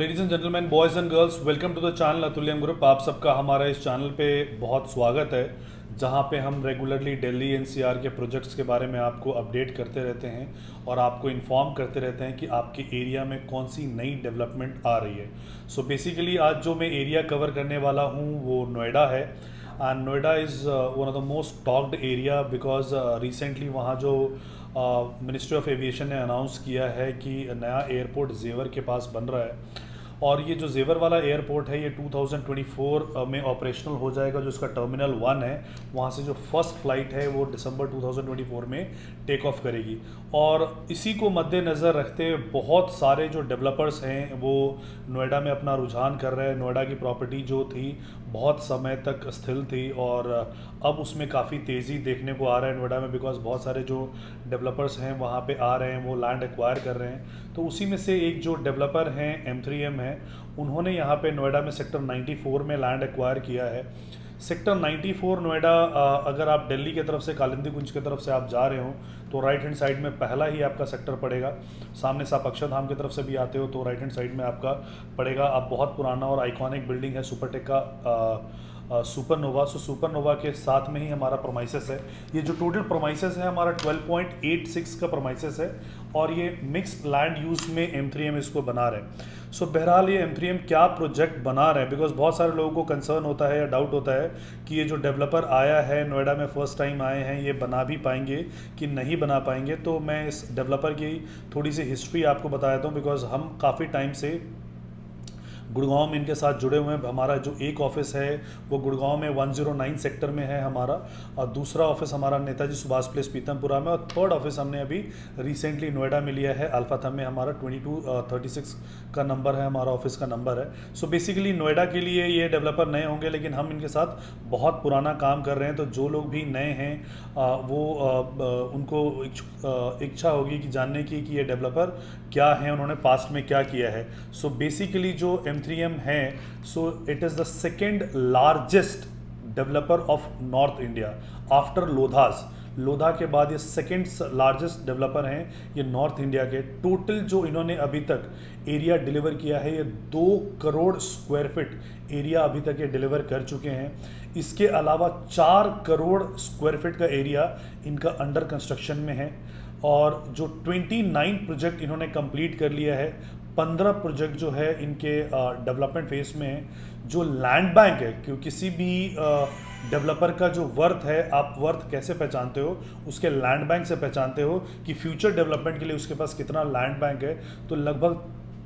Ladies and gentleman, boys and girls, welcome to the channel Atulyam Group. आप सबका हमारा इस चैनल पे बहुत स्वागत है, जहां पे हम रेगुलरली दिल्ली एनसीआर के प्रोजेक्ट्स के बारे में आपको अपडेट करते रहते हैं और आपको इन्फॉर्म करते रहते हैं कि आपके एरिया में कौन सी नई डेवलपमेंट आ रही है। सो बेसिकली आज जो मैं एरिया कवर करने वाला हूँ वो नोएडा है। And Noida is one of the most talked area because recently वहाँ जो मिनिस्ट्री ऑफ एविएशन ने अनाउंस किया है कि नया एयरपोर्ट जेवर के पास बन रहा है। और ये जो जेवर वाला एयरपोर्ट है ये 2024 में ऑपरेशनल हो जाएगा। जो इसका टर्मिनल 1 है वहाँ से जो फर्स्ट फ्लाइट है वो दिसंबर 2024 में टेक ऑफ करेगी। और इसी को मद्देनज़र रखते हुए बहुत सारे जो डेवलपर्स हैं वो नोएडा में अपना रुझान कर रहे हैं। नोएडा की प्रॉपर्टी जो थी बहुत समय तक स्थिर थी और अब उसमें काफ़ी तेज़ी देखने को आ रहा है नोएडा में, बिकॉज बहुत सारे जो डेवलपर्स हैं वहाँ पे आ रहे हैं, वो लैंड एक्वायर कर रहे हैं। तो उसी में से एक जो डेवलपर हैं M3M है, उन्होंने यहाँ पे नोएडा में सेक्टर 94 में लैंड एक्वायर किया है। सेक्टर 94 नोएडा, अगर आप दिल्ली की तरफ से कालिंदी कुंज की तरफ से आप जा रहे हो तो राइट हैंड साइड में पहला ही आपका सेक्टर पड़ेगा। सामने से आप अक्षरधाम की तरफ से भी आते हो तो राइट हैंड साइड में आपका पड़ेगा। अब बहुत पुराना और आइकॉनिक बिल्डिंग है सुपरटेक का सुपरनोवा। सो सुपरनोवा के साथ में ही हमारा प्रोमाइसेस है। ये जो टोटल प्रोमाइसेस है हमारा 12.86 का प्रोमाइसेस है और ये मिक्स्ड लैंड यूज में M3M इसको बना रहे हैं। सो बहरहाल ये M3M क्या प्रोजेक्ट बना रहे हैं, बिकॉज बहुत सारे लोगों को कंसर्न होता है या डाउट होता है कि ये जो डेवलपर आया है नोएडा में फर्स्ट टाइम आए हैं ये बना भी पाएंगे कि नहीं बना पाएंगे। तो मैं इस डेवलपर की थोड़ी सी हिस्ट्री आपको बता देता हूँ, बिकॉज हम काफ़ी टाइम से गुड़गांव में इनके साथ जुड़े हुए हैं। हमारा जो एक ऑफिस है वो गुड़गांव में 109 सेक्टर में है हमारा, और दूसरा ऑफिस हमारा नेताजी सुभाष प्लेस पीतमपुरा में, और थर्ड ऑफिस हमने अभी रिसेंटली नोएडा में लिया है अल्फाथम में। हमारा 2236 का नंबर है, हमारा ऑफिस का नंबर है। सो बेसिकली नोएडा के लिए ये डेवलपर नए होंगे, लेकिन हम इनके साथ बहुत पुराना काम कर रहे हैं। तो जो लोग भी नए हैं उनको इच्छा होगी कि जानने की कि ये डेवलपर क्या है, उन्होंने पास्ट में क्या किया है। सो बेसिकली जो M3M है, so it is the second largest developer of north India after Lodhas. Lodha के बाद ये सेकेंड लार्जेस्ट डेवलपर हैं ये नॉर्थ इंडिया के। टोटल जो इन्होंने अभी तक एरिया डिलीवर किया है ये 2 करोड़ स्क्वायर फीट एरिया अभी तक ये डिलीवर कर चुके हैं। इसके अलावा 4 करोड़ स्क्वायर फीट का एरिया इनका अंडर कंस्ट्रक्शन में है। और जो 29 प्रोजेक्ट इन्होंने कंप्लीट कर लिया है, 15 प्रोजेक्ट जो है इनके डेवलपमेंट फेज में है। जो लैंड बैंक है, क्योंकि किसी भी डेवलपर का जो वर्थ है, आप वर्थ कैसे पहचानते हो, उसके लैंड बैंक से पहचानते हो कि फ्यूचर डेवलपमेंट के लिए उसके पास कितना लैंड बैंक है। तो लगभग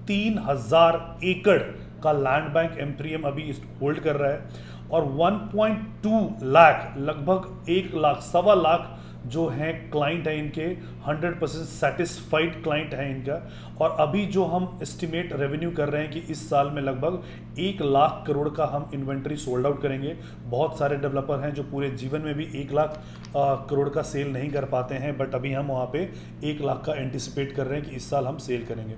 3000 एकड़ का लैंड बैंक M3M अभी होल्ड कर रहा है। और 1.2 लाख, लगभग 1 लाख, 1.25 लाख जो हैं क्लाइंट है इनके, 100% सेटिस्फाइड क्लाइंट है इनका। और अभी जो हम एस्टिमेट रेवेन्यू कर रहे हैं कि इस साल में लगभग 1 लाख करोड़ का हम इन्वेंट्री सोल्ड आउट करेंगे। बहुत सारे डेवलपर हैं जो पूरे जीवन में भी 1 लाख करोड़ का सेल नहीं कर पाते हैं, बट अभी हम वहाँ पे 1 लाख का एंटिसिपेट कर रहे हैं कि इस साल हम सेल करेंगे।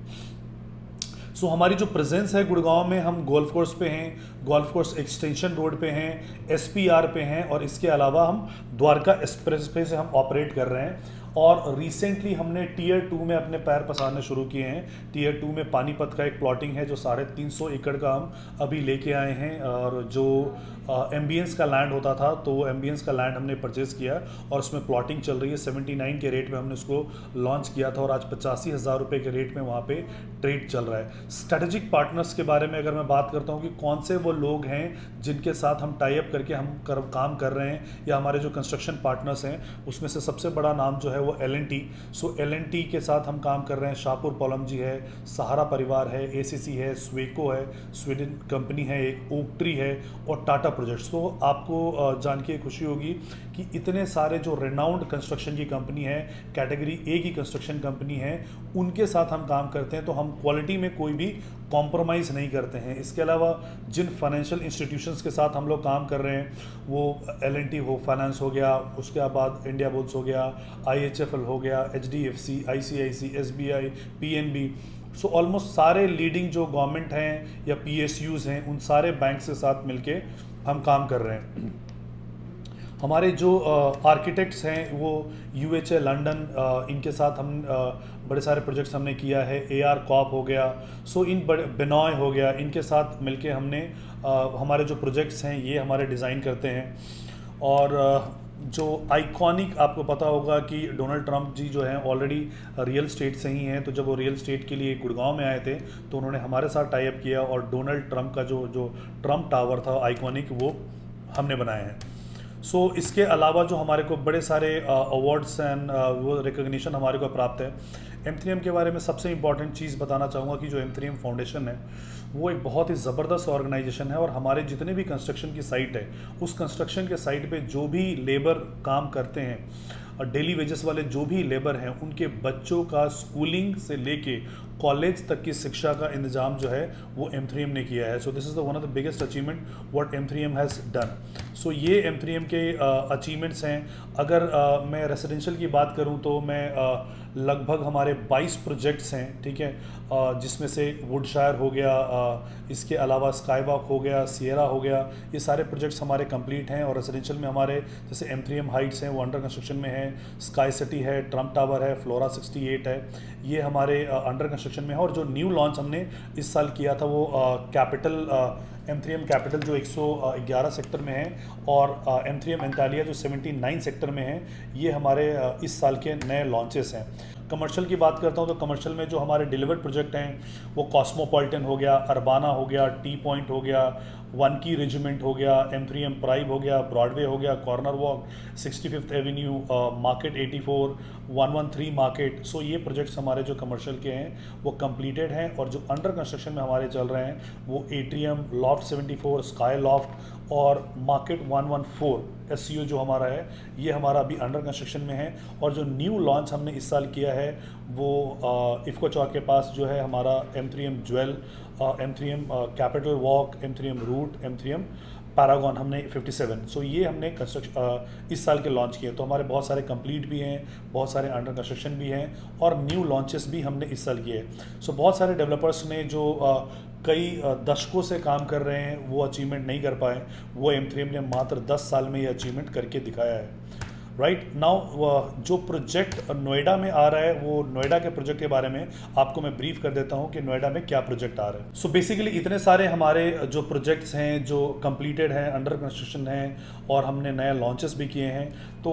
सो हमारी जो प्रेजेंस है गुड़गांव में, हम गोल्फ कोर्स पे हैं, गोल्फ कोर्स एक्सटेंशन रोड पे हैं, SPR पे हैं, और इसके अलावा हम द्वारका एक्सप्रेस पे से हम ऑपरेट कर रहे हैं। और रिसेंटली हमने टियर 2 में अपने पैर पसारने शुरू किए हैं। टियर 2 में पानीपत का एक प्लॉटिंग है जो 350 एकड़ का हम अभी लेके आए हैं। और जो एम्बियंस का लैंड होता था तो एम्बियंस का लैंड हमने परचेज़ किया और उसमें प्लॉटिंग चल रही है। 79 के रेट में हमने उसको लॉन्च किया था और आज 85,000 रुपये के रेट में वहाँ पे ट्रेड चल रहा है। स्ट्रेटेजिक पार्टनर्स के बारे में अगर मैं बात करता हूँ कि कौन से वो लोग हैं जिनके साथ हम टाई अप करके हम काम कर रहे हैं, या हमारे जो कंस्ट्रक्शन पार्टनर्स हैं, उसमें से सबसे बड़ा नाम जो है वो L&T। सो L&T के साथ हम काम कर रहे हैं। शाहपुर पॉलम जी है, सहारा परिवार है, ACC है, स्वेको है, स्वीडन कंपनी है, एक ओक ट्री है, और टाटा प्रोजेक्ट्स। तो आपको जान के खुशी होगी कि इतने सारे जो रेनाउंड कंस्ट्रक्शन की कंपनी है, कैटेगरी A की कंस्ट्रक्शन कंपनी है, उनके साथ हम काम करते हैं। तो हम क्वालिटी में कोई भी कॉम्प्रोमाइज़ नहीं करते हैं। इसके अलावा जिन फाइनेंशियल इंस्टीट्यूशंस के साथ हम लोग काम कर रहे हैं, वो L&T हो, फाइनेंस हो गया, उसके बाद इंडिया बुल्स हो गया, IHFL हो गया, HDFC, ICIC, SBI, PNB। So almost सारे लीडिंग जो गवर्नमेंट हैं या PSUs हैं, उन सारे बैंक के साथ मिलके हम काम कर रहे हैं। हमारे जो आर्किटेक्ट्स हैं वो यूएचए लंदन, इनके साथ हम बड़े सारे प्रोजेक्ट्स हमने किया है। AR कॉप हो गया, सो इन बड़े बिनॉय हो गया, इनके साथ मिलके हमने हमारे जो प्रोजेक्ट्स हैं ये हमारे डिज़ाइन करते हैं। और जो आइकॉनिक आपको पता होगा कि डोनाल्ड ट्रंप जी जो हैं ऑलरेडी रियल स्टेट से ही हैं, तो जब वो रियल स्टेट के लिए गुड़गांव में आए थे तो उन्होंने हमारे साथ टाई अप किया और डोनाल्ड ट्रंप का जो जो ट्रंप टावर था आइकॉनिक, वो हमने बनाए हैं। सो इसके अलावा जो हमारे को बड़े सारे अवार्ड्स एंड वो रिकग्निशन हमारे को प्राप्त है। M3M के बारे में सबसे इम्पॉर्टेंट चीज़ बताना चाहूँगा कि जो M3M फाउंडेशन है वो एक बहुत ही ज़बरदस्त ऑर्गेनाइजेशन है, और हमारे जितने भी कंस्ट्रक्शन की साइट है उस कंस्ट्रक्शन के साइट पे जो भी लेबर काम करते हैं और डेली वेजेस वाले जो भी लेबर हैं, उनके बच्चों का स्कूलिंग से लेके कॉलेज तक की शिक्षा का इंतजाम जो है वो M3M ने किया है। So this is the one of the biggest achievement what M3M has done. So ये M3M के अचीवमेंट्स हैं। अगर मैं रेसिडेंशियल की बात करूं तो मैं लगभग हमारे 22 प्रोजेक्ट्स हैं, ठीक है, जिसमें से वुडशायर हो गया, इसके अलावा स्काई वॉक हो गया, सियरा हो गया, ये सारे प्रोजेक्ट्स हमारे कंप्लीट हैं। और रेसिडेंशियल में हमारे जैसे M3M हाइट्स हैं वो अंडर कंस्ट्रक्शन में है, स्काई सिटी है, ट्रंप टावर है, फ्लोरा 68 है, ये हमारे अंडर कंस्ट्रक्शन में है। और जो न्यू लॉन्च हमने इस साल किया था वो कैपिटल M3M कैपिटल जो 111 सेक्टर में है, और M3M एंटालिया जो 79 सेक्टर में है, ये हमारे इस साल के नए लॉन्चेस हैं। कमर्शियल की बात करता हूँ तो कमर्शियल में जो हमारे डिलीवर्ड प्रोजेक्ट हैं वो कॉस्मोपॉलिटन हो गया, अरबाना हो गया, टी पॉइंट हो गया, वन की रेजिमेंट हो गया, M3M प्राइव हो गया, ब्रॉडवे हो गया, Corner Walk, 65th Avenue, Market 84, 113 Market. So ये प्रोजेक्ट्स हमारे जो कमर्शियल के हैं वो कंप्लीटेड हैं। और जो अंडर कंस्ट्रक्शन में हमारे चल रहे हैं वो एट्रियम, लॉफ्ट 74, स्काई लॉफ्ट और मार्केट 114 SCO जो हमारा है ये हमारा अभी अंडर कंस्ट्रक्शन में है। और जो न्यू लॉन्च हमने इस साल किया है वो इफ़को चौक के पास जो है हमारा M3M jewel, M3M capital walk, M3M route, M3M paragon, हमने 57। सो ये हमने कंस्ट्रक्शन इस साल के लॉन्च किए। तो हमारे बहुत सारे कंप्लीट भी हैं, बहुत सारे अंडर कंस्ट्रक्शन भी हैं, और न्यू लॉन्चेस भी हमने इस साल किए। सो बहुत सारे डेवलपर्स ने जो कई दशकों से काम कर रहे हैं वो अचीवमेंट नहीं कर पाए, वो M3M ने मात्र 10 साल में ये अचीवमेंट करके दिखाया है। राइट नाउ जो प्रोजेक्ट नोएडा में आ रहा है वो नोएडा के प्रोजेक्ट के बारे में आपको मैं ब्रीफ कर देता हूँ कि नोएडा में क्या प्रोजेक्ट आ रहा है। सो बेसिकली इतने सारे हमारे जो प्रोजेक्ट्स हैं जो कंप्लीटेड हैं, अंडर कंस्ट्रक्शन हैं, और हमने नए लॉन्चेस भी किए हैं। तो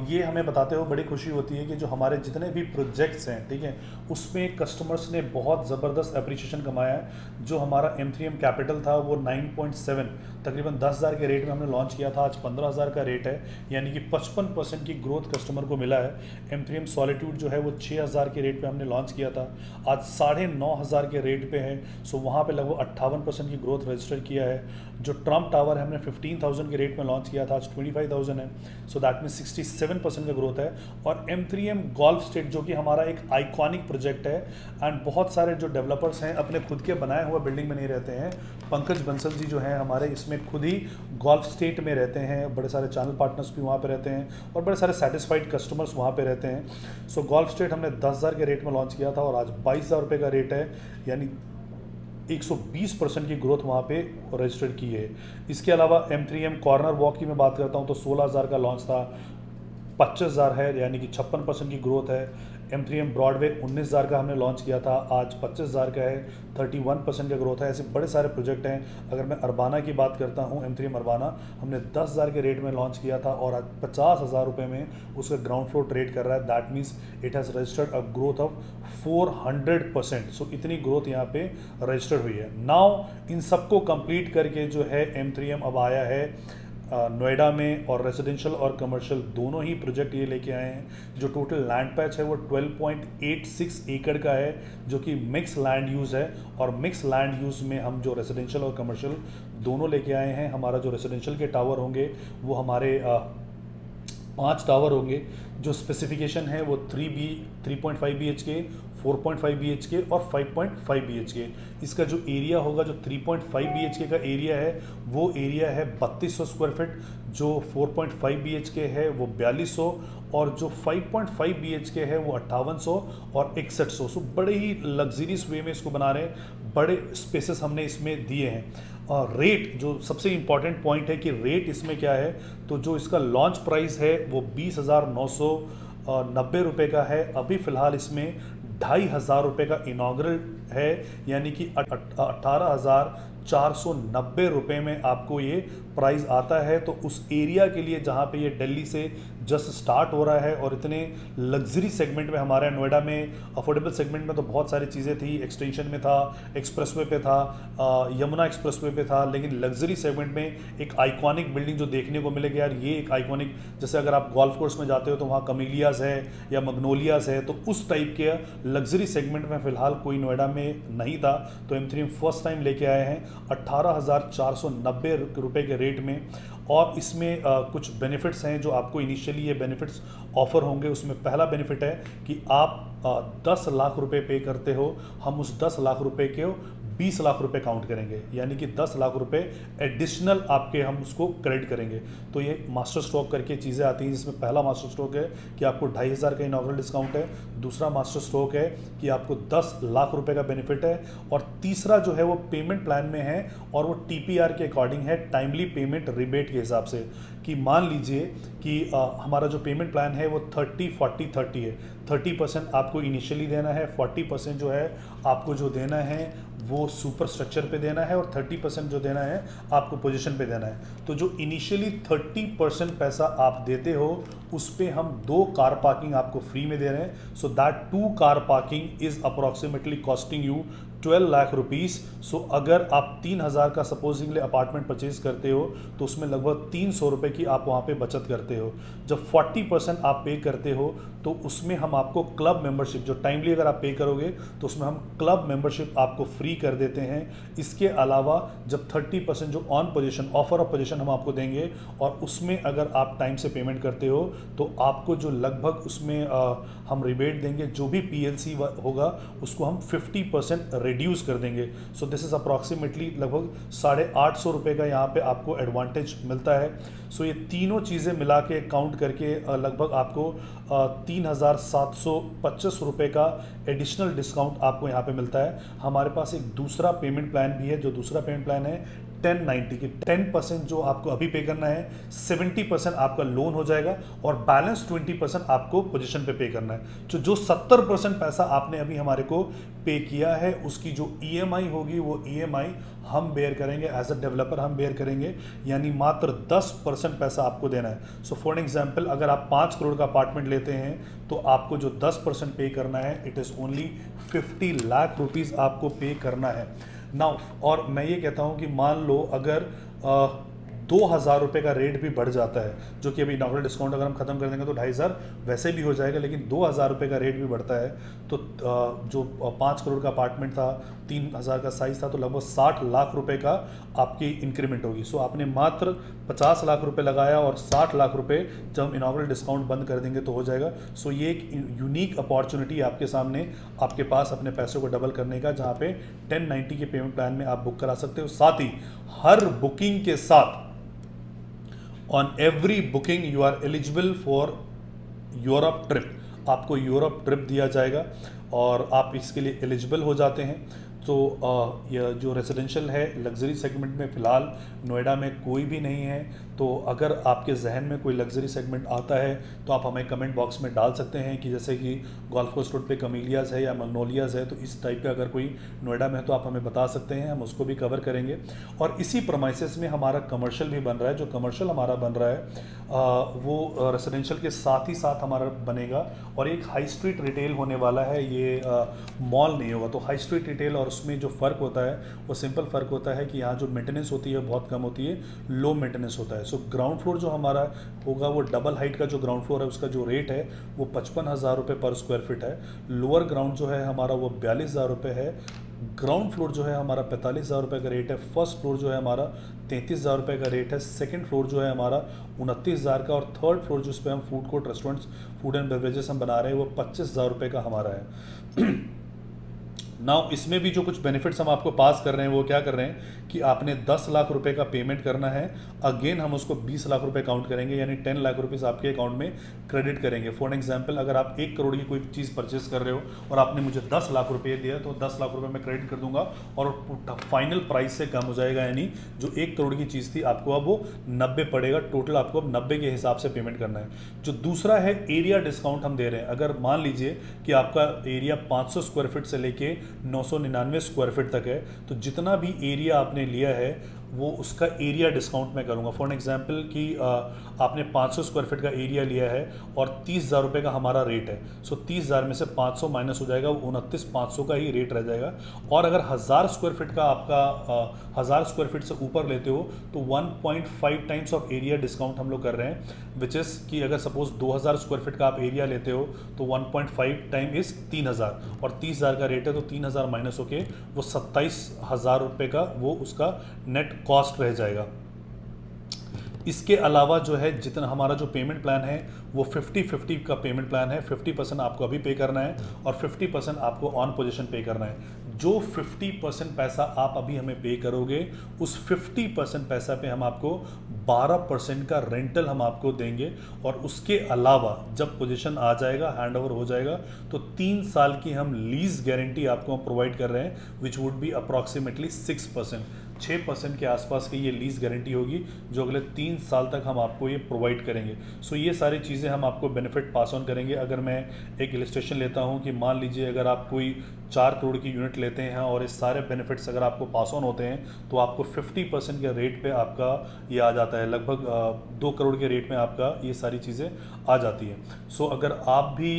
ये हमें बताते हुए बड़ी खुशी होती है कि जो हमारे जितने भी प्रोजेक्ट्स हैं, ठीक है, उसमें कस्टमर्स ने बहुत ज़बरदस्त अप्रिशिएशन कमाया है। जो हमारा M3M कैपिटल था वो 9.7 तकरीबन 10,000 के रेट में हमने लॉन्च किया था, आज 15,000 का रेट है, यानी कि 55% की ग्रोथ कस्टमर को मिला है। M3M सॉलिट्यूड जो है वो 6,000 के रेट पे हमने लॉन्च किया था, आज 9,500 के रेट पे है। सो वहाँ पे लगभग 58% की ग्रोथ रजिस्टर किया है। जो ट्रंप टावर है हमने 15,000 के रेट में लॉन्च किया था, आज 25,000 है। सो दैट मीन 67% का ग्रोथ है। और M3M गोल्फ स्टेट जो कि हमारा एक आइकॉनिक प्रोजेक्ट है, एंड बहुत सारे जो डेवलपर्स हैं अपने खुद के बनाए हुए बिल्डिंग में नहीं रहते हैं। पंकज बंसल जी जो हैं हमारे इसमें खुद ही गोल्फ स्टेट में रहते हैं, बड़े सारे चैनल पार्टनर्स भी वहाँ पे रहते हैं, और बड़े सारे सेटिस्फाइड कस्टमर्स वहाँ पे रहते हैं। सो गोल्फ स्टेट हमने 10,000 के रेट में लॉन्च किया था, और आज 22,000 रुपये का रेट है, यानी 120% की ग्रोथ वहाँ पे रजिस्टर्ड की है। इसके अलावा M3M कॉर्नर वॉक की मैं बात करता हूँ तो 16,000 का लॉन्च था, 25,000 है, यानी कि 56% की ग्रोथ है। M3M ब्रॉडवे 19,000 का हमने लॉन्च किया था, आज 25,000 का है, 31% का ग्रोथ है। ऐसे बड़े सारे प्रोजेक्ट हैं। अगर मैं अरबाना की बात करता हूँ, M3M अरबाना हमने 10,000 के रेट में लॉन्च किया था, और आज 50,000 रुपये में उसका ग्राउंड फ्लोर ट्रेड कर रहा है। That means it has registered a growth of 400%। सो इतनी ग्रोथ यहाँ पे रजिस्टर्ड हुई है। नाउ इन सबको कंप्लीट करके जो है M3M अब आया है नोएडा में, और रेजिडेंशियल और कमर्शियल दोनों ही प्रोजेक्ट ये लेके आए हैं। जो टोटल लैंड पैच है वो 12.86 एकड़ का है, जो कि मिक्स लैंड यूज़ है। और मिक्स लैंड यूज़ में हम जो रेजिडेंशियल और कमर्शियल दोनों लेके आए हैं। हमारा जो रेजिडेंशियल के टावर होंगे वो हमारे 5 टावर होंगे, जो स्पेसिफिकेशन है वो 3.5 BHK, 4.5 BHK और 5.5 BHK। इसका जो एरिया होगा, जो 3.5 BHK का एरिया है वो एरिया है 3200 स्क्वायर फीट, जो 4.5 BHK है वो 4200 और जो 5.5 BHK है वो 5800 और 6100। सो बड़े ही लग्जरियस वे में इसको बना रहे हैं, बड़े स्पेसेस हमने इसमें दिए हैं। और रेट, जो सबसे इम्पॉर्टेंट पॉइंट है कि रेट इसमें क्या है, तो जो इसका लॉन्च प्राइस है वो 20,990 रुपये का है। अभी फ़िलहाल इसमें 2,500 रुपये का इनाग्रल है, यानी कि 18,490 रुपये में आपको ये प्राइस आता है। तो उस एरिया के लिए जहाँ पे ये दिल्ली से जस्ट स्टार्ट हो रहा है और इतने लग्जरी सेगमेंट में, हमारे नोएडा में अफोर्डेबल सेगमेंट में तो बहुत सारी चीज़ें थी, एक्सटेंशन में था, एक्सप्रेसवे पे था, यमुना एक्सप्रेसवे पे था, लेकिन लग्जरी सेगमेंट में एक आइकॉनिक बिल्डिंग जो देखने को मिलेगी यार, ये एक आइकॉनिक, जैसे अगर आप गोल्फ कोर्स में जाते हो तो वहाँ कमीलियाज है या मग्नोलियाज है, तो उस टाइप के लग्जरी सेगमेंट में फ़िलहाल कोई नोएडा में नहीं था। तो M3M फर्स्ट टाइम लेके आए हैं 18,490 रुपये के रेट में। और इसमें कुछ बेनिफिट्स हैं जो आपको इनिशियली ये बेनिफिट्स ऑफर होंगे। उसमें पहला बेनिफिट है कि आप 10 लाख रुपए पे करते हो, हम उस 10 लाख रुपए के 20 लाख रुपए काउंट करेंगे, यानी कि 10 लाख रुपए एडिशनल आपके हम उसको क्रेडिट करेंगे। तो ये मास्टर स्ट्रोक करके चीज़ें आती हैं, जिसमें पहला मास्टर स्ट्रोक है कि आपको 2,500 का इनॉग्रल डिस्काउंट है, दूसरा मास्टर स्ट्रोक है कि आपको 10 लाख रुपए का बेनिफिट है, और तीसरा जो है वो पेमेंट प्लान में है और वो TPR के अकॉर्डिंग है, टाइमली पेमेंट रिबेट के हिसाब से। कि मान लीजिए कि हमारा जो पेमेंट प्लान है वो 30-40-30 है। 30% आपको इनिशियली देना है, 40% जो है आपको जो देना है वो सुपर स्ट्रक्चर पे देना है, और 30% जो देना है आपको पोजीशन पे देना है। तो जो इनिशियली 30% पैसा आप देते हो उस पे हम 2 कार पार्किंग आपको फ्री में दे रहे हैं। So that 2 car parking is approximately costing you 12 lakh rupees. So अगर आप 3,000 का सपोजिंगली अपार्टमेंट परचेज करते हो तो उसमें लगभग 300 रुपये की आप वहाँ पे बचत करते हो। जब 40% आप पे करते हो तो उसमें हम आपको क्लब मेंबरशिप, जो टाइमली अगर आप पे करोगे तो उसमें हम क्लब मेंबरशिप आपको फ्री कर देते हैं। इसके अलावा जब 30% जो on position, offer of position हम आपको देंगे, और उसमें अगर आप टाइम से पेमेंट करते हो तो आपको जो लगभग उसमें हम रिबेट देंगे, जो भी PLC होगा उसको हम 50% रिड्यूस कर देंगे। सो दिस इज़ अप्रॉक्सीमेटली लगभग 850 रुपये का यहाँ पे आपको एडवांटेज मिलता है। सो ये तीनों चीज़ें मिला के काउंट करके लगभग आपको 3,725 रुपये का एडिशनल डिस्काउंट आपको यहाँ पे मिलता है। हमारे पास एक दूसरा पेमेंट प्लान भी है, जो दूसरा पेमेंट प्लान है 1090 की 10% जो आपको अभी पे करना है, 70% आपका लोन हो जाएगा और बैलेंस 20% आपको पोजीशन पे करना है। जो 70% पैसा आपने अभी हमारे को पे किया है उसकी जो EMI होगी वो EMI हम बेयर करेंगे, एज अ डेवलपर हम बेयर करेंगे, यानी मात्र 10% पैसा आपको देना है। सो फॉर एग्जाम्पल अगर आप 5 करोड़ का अपार्टमेंट लेते हैं तो आपको जो 10% पे करना है, it is only 50 lakh rupees आपको पे करना है नाउ। और मैं ये कहता हूँ कि मान लो अगर 2,000 रुपये का रेट भी बढ़ जाता है, जो कि अभी इनॉग्रल डिस्काउंट अगर हम खत्म कर देंगे तो 2,500 वैसे भी हो जाएगा, लेकिन 2,000 रुपये का रेट भी बढ़ता है तो जो 5 करोड़ का अपार्टमेंट था, 3,000 का साइज़ था, तो लगभग 60 लाख रुपए का आपकी इंक्रीमेंट होगी। सो आपने मात्र 50 लाख रुपए लगाया और 60 लाख रुपए जब हम इनॉग्रल डिस्काउंट बंद कर देंगे तो हो जाएगा। सो ये एक यूनिक अपॉर्चुनिटी आपके सामने, आपके पास अपने पैसों को डबल करने का, जहाँ पे 1090 के पेमेंट प्लान में आप बुक करा सकते हो। साथ ही हर बुकिंग के साथ on every booking you are eligible for Europe trip, आपको यूरोप ट्रिप दिया जाएगा और आप इसके लिए एलिजिबल हो जाते हैं। तो यह जो रेजिडेंशियल है लग्जरी सेगमेंट में फ़िलहाल नोएडा में कोई भी नहीं है। तो अगर आपके जहन में कोई लग्जरी सेगमेंट आता है तो आप हमें कमेंट बॉक्स में डाल सकते हैं कि जैसे कि गोल्फ कोर्स रोड पे कमीलियाज़ है या मैग्नोलियाज़ है, तो इस टाइप का अगर कोई नोएडा में है तो आप हमें बता सकते हैं, हम उसको भी कवर करेंगे। और इसी प्रमाइसेस में हमारा कमर्शियल भी बन रहा है। जो कमर्शियल हमारा बन रहा है वो रेजिडेंशियल के साथ ही साथ हमारा बनेगा और एक हाई स्ट्रीट रिटेल होने वाला है। ये मॉल नहीं होगा। तो हाई स्ट्रीट रिटेल और उसमें जो फ़र्क होता है वो सिंपल फ़र्क होता है कि यहाँ जो मेंटेनेंस होती है बहुत कम होती है, लो मेंटेनेंस होता है। सो ग्राउंड फ्लोर जो हमारा होगा वो डबल हाइट का जो ग्राउंड फ्लोर है उसका जो रेट है वो 55,000 रुपये पर स्क्वायर फीट है। लोअर ग्राउंड जो है हमारा वो 42,000 रुपये है। ग्राउंड फ्लोर जो है हमारा 45,000 रुपये का रेट है, फर्स्ट फ्लोर जो है हमारा 33,000 रुपये का रेट है, सेकंड फ्लोर जो है हमारा 29,000 का, और थर्ड फ्लोर जिस पे हम food court restaurants food and beverages हम बना रहे हैं वो 25,000 रुपये का हमारा है। नाउ इसमें भी जो कुछ बेनिफिट्स हम आपको पास कर रहे हैं वो क्या कर रहे हैं कि आपने 10 लाख रुपए का पेमेंट करना है, अगेन हम उसको 20 लाख रुपए काउंट करेंगे, यानी 10 लाख रुपीस आपके अकाउंट में क्रेडिट करेंगे। फॉर एग्जांपल अगर आप 1 करोड़ की कोई चीज़ परचेस कर रहे हो और आपने मुझे 10 लाख रुपये दिया तो 10 लाख रुपये मैं क्रेडिट कर दूंगा और फाइनल प्राइस से कम हो जाएगा, यानी जो 1 करोड़ की चीज़ थी आपको अब वो 90 पड़ेगा, टोटल आपको अब 90 के हिसाब से पेमेंट करना है। जो दूसरा है एरिया डिस्काउंट हम दे रहे हैं। अगर मान लीजिए कि आपका एरिया 500 स्क्वायर फीट से लेके 999 स्क्वायर फीट तक है, तो जितना भी एरिया आपने लिया है वो उसका एरिया डिस्काउंट मैं करूंगा। फॉर एग्जांपल कि आपने 500 स्क्वायर फीट का एरिया लिया है और 30,000 रुपये का हमारा रेट है, सो 30,000 में से 500 माइनस हो जाएगा, वो 29,500 का ही रेट रह जाएगा। और अगर 1000 स्क्वायर फीट का आपका 1000 स्क्वायर फीट से ऊपर लेते हो तो 1.5 टाइम्स ऑफ एरिया डिस्काउंट हम लोग कर रहे हैं, विच इज़ कि अगर सपोज 2000 स्क्वायर फीट का आप एरिया लेते हो तो 1.5 टाइम इज़ 3,000 और 30,000 का रेट है, तो 3,000 माइनस होके वो 27,000 रुपये का वो उसका नेट कॉस्ट रह जाएगा। इसके अलावा जो है जितना हमारा जो पेमेंट प्लान है वो 50-50 का पेमेंट प्लान है। 50% आपको अभी पे करना है और 50% आपको ऑन पोजीशन पे करना है। जो 50% पैसा आप अभी हमें पे करोगे उस 50% पैसा पे हम आपको 12% का रेंटल हम आपको देंगे, और उसके अलावा जब पोजीशन आ जाएगा, हैंड ओवर हो जाएगा, तो 3 साल की हम लीज गारंटी आपको प्रोवाइड कर रहे हैं, विच वुड बी अप्रॉक्सीमेटली 6% के आसपास की ये लीज गारंटी होगी जो अगले 3 साल तक हम आपको ये प्रोवाइड करेंगे। सो ये सारी चीज़ें हम आपको बेनिफिट पास ऑन करेंगे। अगर मैं एक इलस्ट्रेशन लेता हूँ कि मान लीजिए अगर आप कोई 4 करोड़ की यूनिट लेते हैं और इस सारे बेनिफिट्स अगर आपको पास ऑन होते हैं तो आपको 50% के रेट पे आपका ये आ जाता है, लगभग 2 करोड़ के रेट में आपका ये सारी चीज़ें आ जाती है। सो अगर आप भी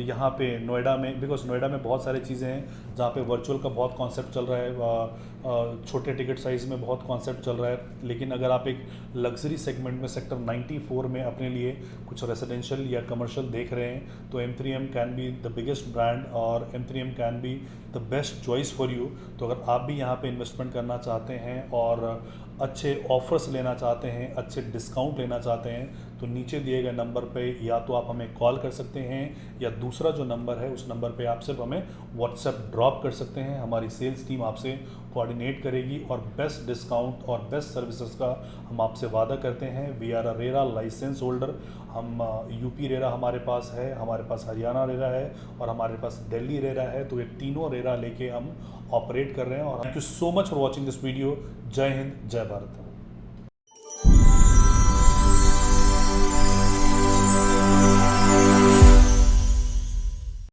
यहाँ पे नोएडा में, बिकॉज नोएडा में बहुत सारी चीज़ें हैं जहाँ पे वर्चुअल का बहुत कॉन्सेप्ट चल रहा है, छोटे टिकट साइज़ में बहुत कॉन्सेप्ट चल रहा है, लेकिन अगर आप एक लग्जरी सेगमेंट में सेक्टर 94 में अपने लिए कुछ रेजिडेंशियल या कमर्शियल देख रहे हैं तो M3M can be the biggest brand और M3M can be the best choice for you. तो अगर आप भी यहाँ पे इन्वेस्टमेंट करना चाहते हैं और अच्छे ऑफर्स लेना चाहते हैं, अच्छे डिस्काउंट लेना चाहते हैं, तो नीचे दिए गए नंबर पे या तो आप हमें कॉल कर सकते हैं या दूसरा जो नंबर है उस नंबर पे आप सिर्फ हमें व्हाट्सएप ड्रॉप कर सकते हैं। हमारी सेल्स टीम आपसे कोऑर्डिनेट करेगी और बेस्ट डिस्काउंट और बेस्ट सर्विसेज का हम आपसे वादा करते हैं। We are a RERA license holder. हम यूपी रेरा हमारे पास है, हमारे पास हरियाणा रेरा है और हमारे पास दिल्ली रेरा है। तो ये तीनों रेरा लेके हम ऑपरेट कर रहे हैं। और thank you so much for watching this video. जय हिंद, जय भारत।